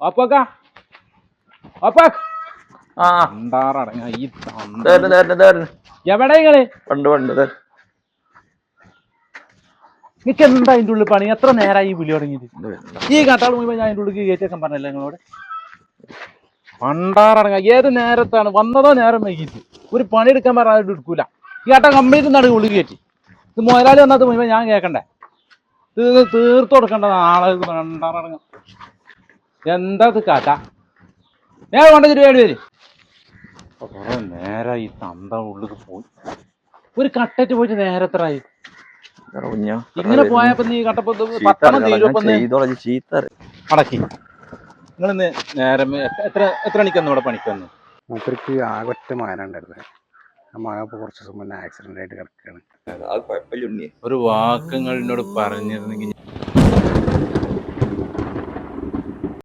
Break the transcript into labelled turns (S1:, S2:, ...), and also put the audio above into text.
S1: അപ്പൊക്ക അപ്പൊ എവിടെ നിങ്ങള് നിനക്ക് എന്താ അതിന്റെ ഉള്ളിൽ പണി? എത്ര നേരമായി ഈ വിളി തുടങ്ങിയിട്ട്? ഈ കട്ടാൾ മുഴുവൻ ഞാൻ അതിന്റെ ഉള്ളിൽ കയറ്റിയേക്കാൻ പറഞ്ഞല്ലേ നിങ്ങളോട്? പണ്ടാറടങ്ങ ഏത് നേരത്താണ് വന്നതോ? നേരം വൈകിട്ട് ഒരു പണിയെടുക്കാൻ പറഞ്ഞാൽ എടുക്കൂല. ഈ കട്ട കംപ്ലീറ്റ് നടക്കും ഉള്ളിൽ കയറ്റി. ഇത് മുതലാളി വന്നത് മുഴുവൻ ഞാൻ കേൾക്കണ്ടേ? ഇത് തീർത്ത് കൊടുക്കണ്ട നാളെ. പണ്ടാറടങ്ങ എന്താ ഇത് കാട്ട? ഞാൻ കൊണ്ടുവച്ചിട്ട് വേണ്ടി വരും. കുറെ നേരമായി തന്ത ഉള്ളിൽ പോയി. ഒരു കട്ടറ്റ് പോയിട്ട് നേരത്രായി ഇങ്ങനെ പോയപ്പോ നീ കട്ടപ്പോ പത്തണം തീരുപ്പോ അടക്കി. നിങ്ങളിന്ന് നേരം എത്ര മണിക്കൊന്നും ഇവിടെ പണിക്ക് വന്നു?
S2: മൂപ്പർക്ക് ആകെ ഒറ്റ മകനുണ്ടായിരുന്നത്. ആ മകൻ ഇപ്പോൾ കുറച്ച് ദിവസം മുന്നേ ആക്സിഡന്റ് ആയിട്ട് കിടക്കുകയാണ്.
S1: ഒരു വാക്കുകൾ എന്നോട് പറഞ്ഞിരുന്നെങ്കിൽ